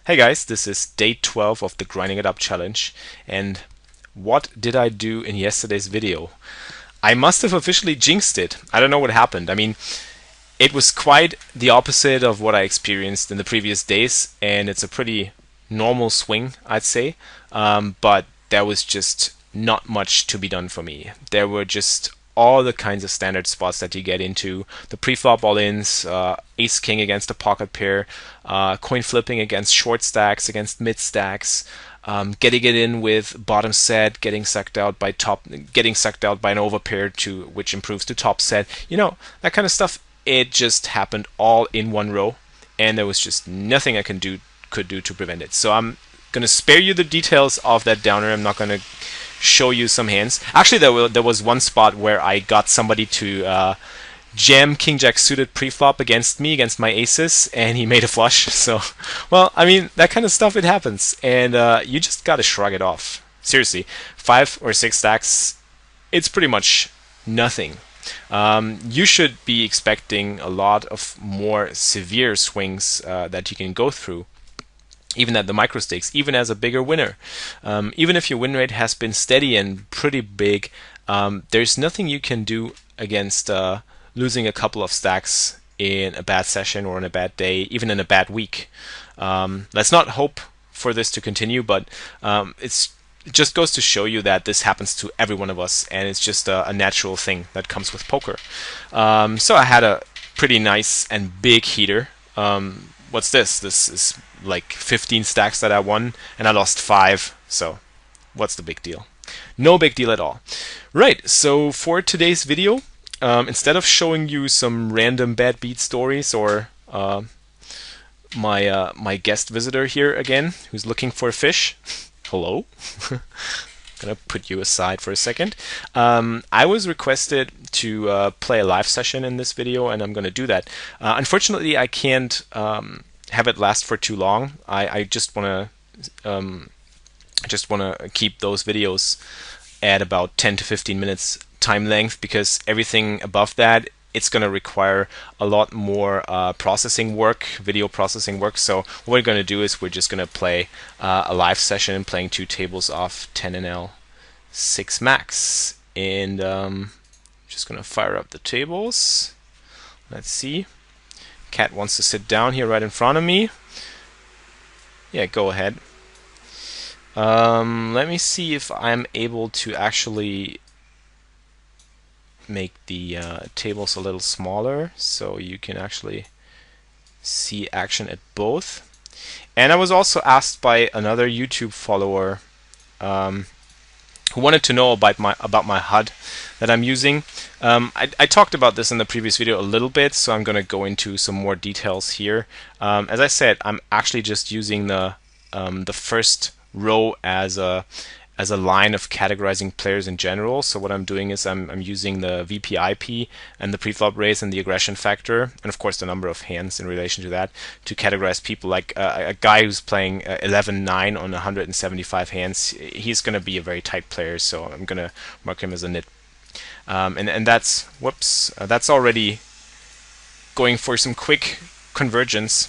Hey guys, this is day 12 of the Grinding It Up challenge, and what did I do in yesterday's video? I must have officially jinxed it. I don't know what happened. I mean, it was quite the opposite of what I experienced in the previous days, and it's a pretty normal swing, I'd say, but there was just not much to be done for me. There were just all the kinds of standard spots that you get into: the pre-flop all-ins, ace king against a pocket pair, coin flipping against short stacks, against mid stacks, getting it in with bottom set, getting sucked out by an overpair to which improves to top set. You know, that kind of stuff. It just happened all in one row, and there was just nothing I could do to prevent it. So I'm gonna spare you the details of that downer. I'm not gonna show you some hands. Actually, there was one spot where I got somebody to jam King Jack suited preflop against me, against my aces, and he made a flush. So, well, I mean, that kind of stuff, it happens, and you just gotta shrug it off. Seriously, 5 or 6 stacks, it's pretty much nothing. You should be expecting a lot of more severe swings that you can go through, even at the micro stakes, even as a bigger winner. Even if your win rate has been steady and pretty big, there's nothing you can do against losing a couple of stacks in a bad session or in a bad day, even in a bad week. Let's not hope for this to continue, but it just goes to show you that this happens to every one of us, and it's just a natural thing that comes with poker. So I had a pretty nice and big heater. What's this? This is like 15 stacks that I won, and I lost 5. So what's the big deal? No big deal at all. Right, so for today's video, instead of showing you some random bad beat stories or my guest visitor here again, who's looking for a fish, hello. Gonna put you aside for a second. I was requested to play a live session in this video, and I'm gonna do that. Unfortunately, I can't have it last for too long. I just wanna keep those videos at about 10 to 15 minutes time length, because everything above that, it's going to require a lot more processing work, video processing work. So what we're going to do is we're just going to play a live session playing 2 tables off 10NL 6 max. And just going to fire up the tables. Let's see. Cat wants to sit down here right in front of me. Yeah, go ahead. Let me see if I'm able to actually make the tables a little smaller so you can actually see action at both. And I was also asked by another YouTube follower who wanted to know about my HUD that I'm using. I talked about this in the previous video a little bit, so I'm going to go into some more details here. As I said, I'm actually just using the first row as a line of categorizing players in general. So what I'm doing is I'm using the VPIP and the preflop raise and the aggression factor, and of course the number of hands in relation to that, to categorize people. Like a guy who's playing 11-9 on 175 hands, he's going to be a very tight player, so I'm going to mark him as a nit. And that's, whoops, that's already going for some quick convergence.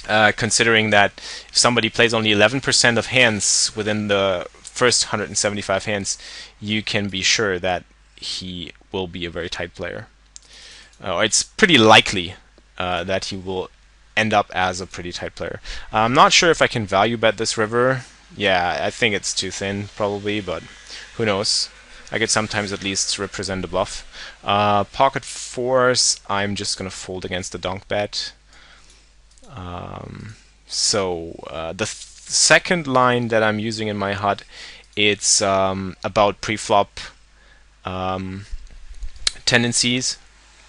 Considering that if somebody plays only 11% of hands within the first 175 hands, you can be sure that he will be a very tight player. It's pretty likely that he will end up as a pretty tight player. I'm not sure if I can value bet this river. Yeah, I think it's too thin probably, but who knows. I could sometimes at least represent a bluff. Pocket fours, I'm just going to fold against the donk bet. The second line that I'm using in my HUD, it's about preflop tendencies.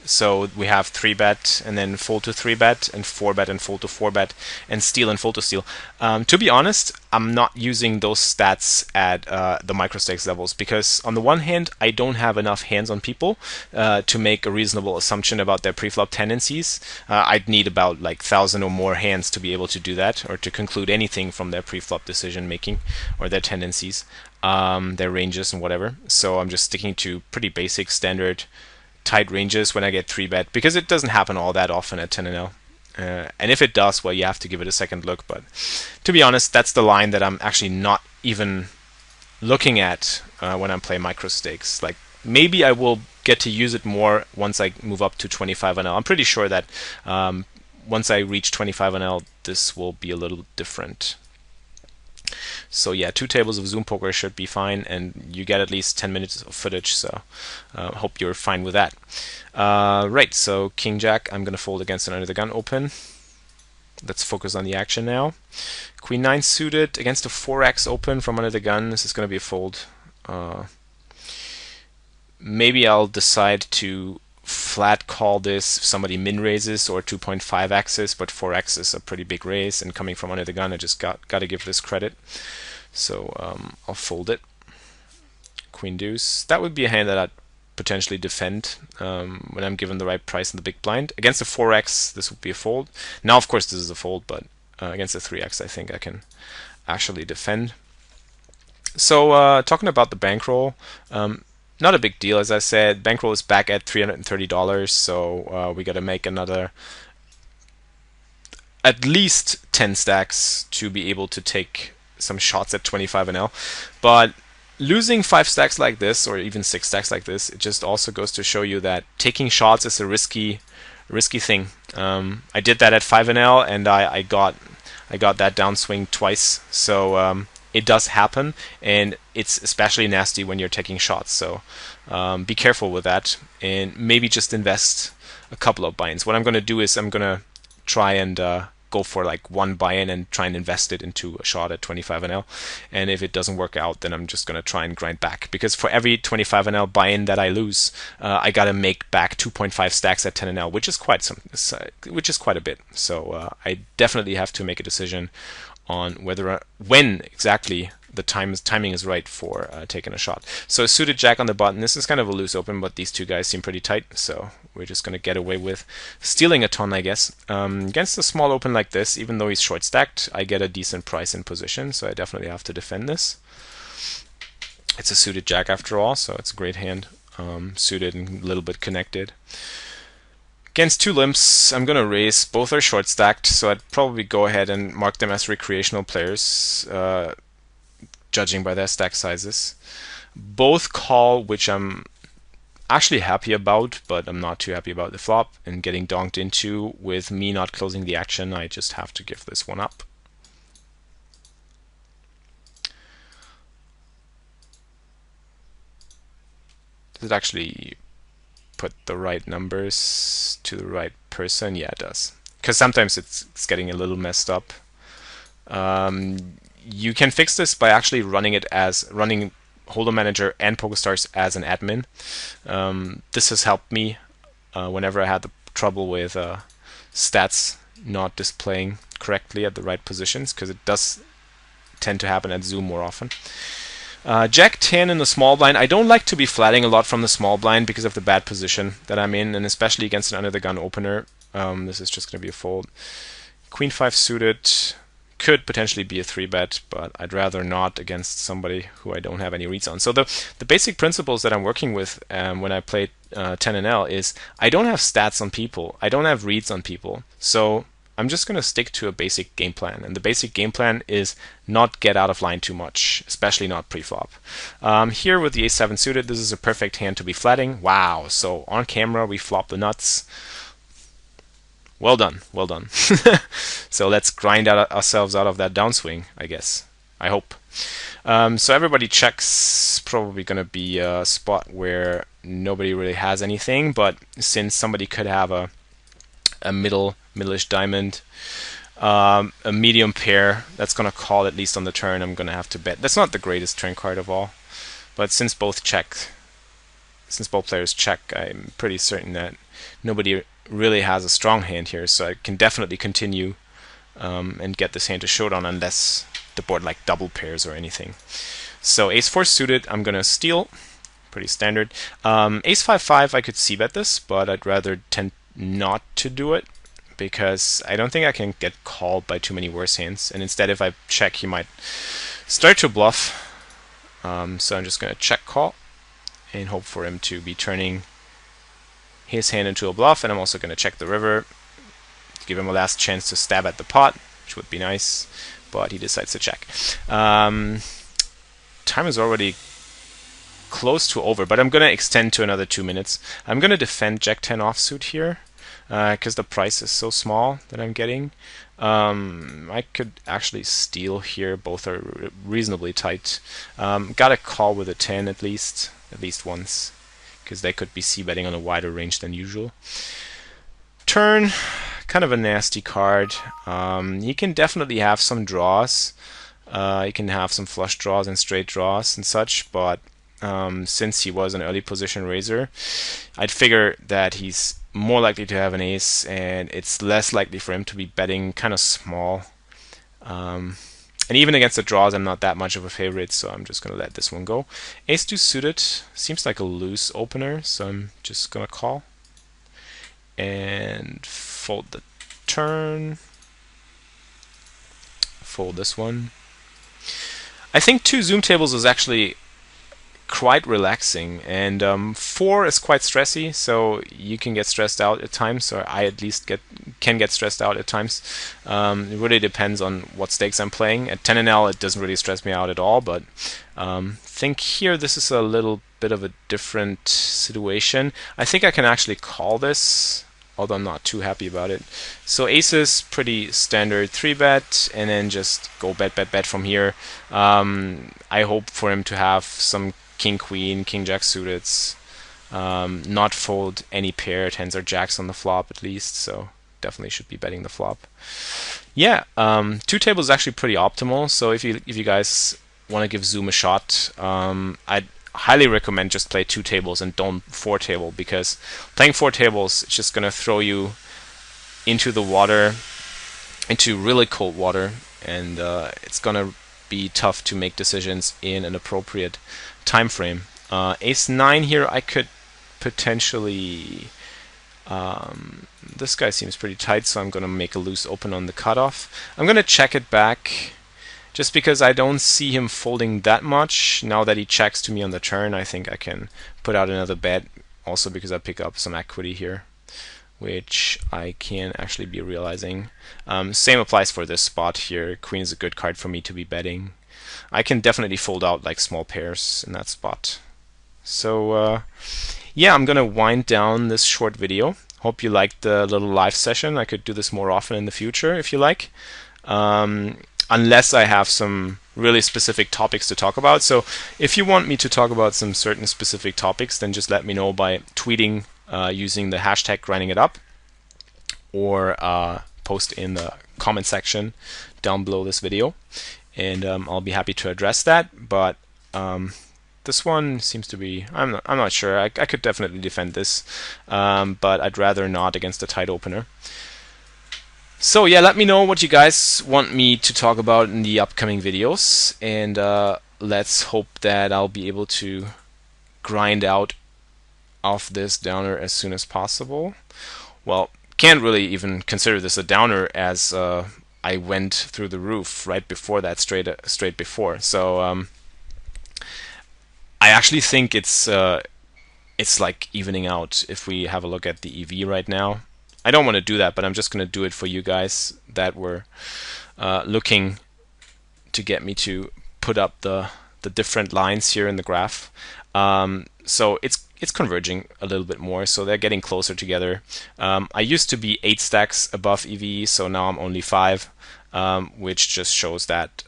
So we have 3-bet and then fold to 3-bet and 4-bet and fold to 4-bet and steal and fold to steal. To be honest, I'm not using those stats at the microstakes levels, because on the one hand, I don't have enough hands on people to make a reasonable assumption about their preflop tendencies. I'd need about like 1,000 or more hands to be able to do that, or to conclude anything from their preflop decision making or their tendencies, their ranges and whatever. So I'm just sticking to pretty basic standard tight ranges when I get 3-bet, because it doesn't happen all that often at 10NL. And if it does, well, you have to give it a second look. But to be honest, that's the line that I'm actually not even looking at when I'm playing micro stakes. Like, maybe I will get to use it more once I move up to 25 NL. I'm pretty sure that once I reach 25 NL, this will be a little different. So yeah, 2 tables of Zoom poker should be fine, and you get at least 10 minutes of footage, so hope you're fine with that. Right, so King Jack, I'm going to fold against an under the gun open. Let's focus on the action now. Queen 9 suited against a 4x open from under the gun. This is going to be a fold. Maybe I'll decide to flat call this if somebody min raises or 2.5x's, but 4x is a pretty big raise, and coming from under the gun, I just got to give this credit. So I'll fold it. Queen deuce. That would be a hand that I'd potentially defend when I'm given the right price in the big blind. Against a 4x, this would be a fold. Now, of course, this is a fold, but against a 3x, I think I can actually defend. So talking about the bankroll, not a big deal, as I said. Bankroll is back at $330, so we got to make another at least 10 stacks to be able to take some shots at 25 NL. But losing 5 stacks like this, or even 6 stacks like this, it just also goes to show you that taking shots is a risky thing. I did that at 5 NL, and I got that downswing twice. So it does happen, and it's especially nasty when you're taking shots. So be careful with that, and maybe just invest a couple of buy-ins. What I'm going to do is I'm going to try and go for like 1 buy-in and try and invest it into a shot at 25 NL. And if it doesn't work out, then I'm just going to try and grind back, because for every 25 NL buy-in that I lose, I got to make back 2.5 stacks at 10 NL, which is quite a bit. So I definitely have to make a decision on when exactly the timing is right for taking a shot. So suited jack on the button. This is kind of a loose open, but these two guys seem pretty tight, so we're just going to get away with stealing a ton, I guess. Against a small open like this, even though he's short stacked, I get a decent price in position, so I definitely have to defend this. It's a suited jack after all, so it's a great hand. Suited and a little bit connected. Against 2 limps, I'm going to raise. Both are short stacked, so I'd probably go ahead and mark them as recreational players, judging by their stack sizes. Both call, which I'm actually happy about, but I'm not too happy about the flop and getting donked into. With me not closing the action, I just have to give this one up. Does it actually put the right numbers to the right person? Yeah, it does. Because sometimes it's getting a little messed up. You can fix this by actually running Hold'em Manager and PokerStars as an admin. This has helped me whenever I had the trouble with stats not displaying correctly at the right positions, because it does tend to happen at Zoom more often. Jack 10 in the small blind. I don't like to be flatting a lot from the small blind because of the bad position that I'm in, and especially against an under the gun opener. This is just going to be a fold. Queen 5 suited could potentially be a 3-bet, but I'd rather not against somebody who I don't have any reads on. So the basic principles that I'm working with when I play 10 NL is I don't have stats on people. I don't have reads on people. So I'm just going to stick to a basic game plan. And the basic game plan is not get out of line too much, especially not pre-flop. Here with the ace-7 suited, this is a perfect hand to be flatting. Wow, so on camera we flop the nuts. Well done, well done. So let's grind ourselves out of that downswing, I guess. I hope. So everybody checks. Probably going to be a spot where nobody really has anything, but since somebody could have a middle-ish diamond, a medium pair, that's going to call at least on the turn. I'm going to have to bet. That's not the greatest turn card of all, but since both players check, I'm pretty certain that nobody really has a strong hand here, so I can definitely continue and get this hand to showdown unless the board like double pairs or anything. So ace-4 suited, I'm going to steal. Pretty standard. Ace-5-5, I could c-bet this, but I'd rather tend not to do it because I don't think I can get called by too many worse hands, and instead if I check he might start to bluff. So I'm just going to check call and hope for him to be turning his hand into a bluff, and I'm also going to check the river give him a last chance to stab at the pot, which would be nice, but he decides to check. Time is already close to over, but I'm going to extend to another 2 minutes. I'm going to defend Jack 10 offsuit here because the price is so small that I'm getting. I could actually steal here. Both are reasonably tight. Got a call with a 10 at least once, because they could be c-betting on a wider range than usual. Turn, kind of a nasty card. He can definitely have some draws. He can have some flush draws and straight draws and such, but since he was an early position raiser, I'd figure that he's more likely to have an ace, and it's less likely for him to be betting kind of small. And even against the draws, I'm not that much of a favorite, so I'm just going to let this one go. Ace-2 suited seems like a loose opener, so I'm just going to call and fold the turn. Fold this one. I think 2 zoom tables is actually quite relaxing, and 4 is quite stressy, so you can get stressed out at times, or I at least can get stressed out at times. It really depends on what stakes I'm playing. At 10NL it doesn't really stress me out at all, but think here this is a little bit of a different situation. I think I can actually call this, although I'm not too happy about it. So aces, pretty standard 3-bet, and then just go bet from here. I hope for him to have some king queen, king jack suited, not fold any pair, tens or jacks on the flop at least, so definitely should be betting the flop. Yeah, 2 tables is actually pretty optimal, so if you guys want to give zoom a shot, I'd highly recommend just play 2 tables and don't 4 table, because playing 4 tables is just going to throw you into the water, into really cold water, and it's going to be tough to make decisions in an appropriate time frame. Ace-9 here, I could potentially... this guy seems pretty tight, so I'm going to make a loose open on the cutoff. I'm going to check it back, just because I don't see him folding that much. Now that he checks to me on the turn, I think I can put out another bet, also because I pick up some equity here, which I can actually be realizing. Same applies for this spot here. Queen is a good card for me to be betting. I can definitely fold out like small pairs in that spot. So yeah, I'm gonna wind down this short video. Hope you liked the little live session. I could do this more often in the future if you like, unless I have some really specific topics to talk about. So if you want me to talk about some certain specific topics, then just let me know by tweeting using the hashtag #grindingitup, or post in the comment section down below this video, and I'll be happy to address that. But this one seems to be, I'm not sure. I could definitely defend this, but I'd rather not against a tight opener. So yeah, let me know what you guys want me to talk about in the upcoming videos, and let's hope that I'll be able to grind out of this downer as soon as possible. Well, can't really even consider this a downer, as I went through the roof right before that, straight before. So I actually think it's like evening out if we have a look at the EV right now. I don't want to do that, but I'm just going to do it for you guys that were looking to get me to put up the different lines here in the graph. So it's converging a little bit more, so they're getting closer together. I used to be 8 stacks above EV, so now I'm only 5, which just shows that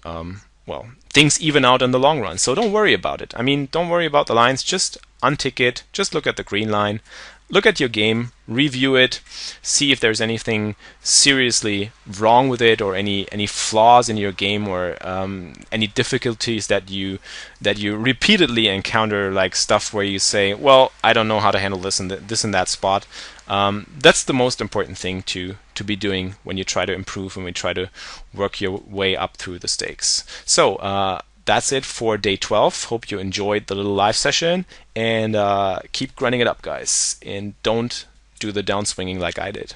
well, things even out in the long run. So don't worry about it. I mean, don't worry about the lines. Just untick it. Just look at the green line. Look at your game, review it, see if there's anything seriously wrong with it, or any flaws in your game, or any difficulties that you repeatedly encounter, like stuff where you say, well, I don't know how to handle this and that spot. That's the most important thing to be doing when you try to improve, when we try to work your way up through the stakes. So that's it for day 12. Hope you enjoyed the little live session, and keep grinding it up, guys, and don't do the downswinging like I did.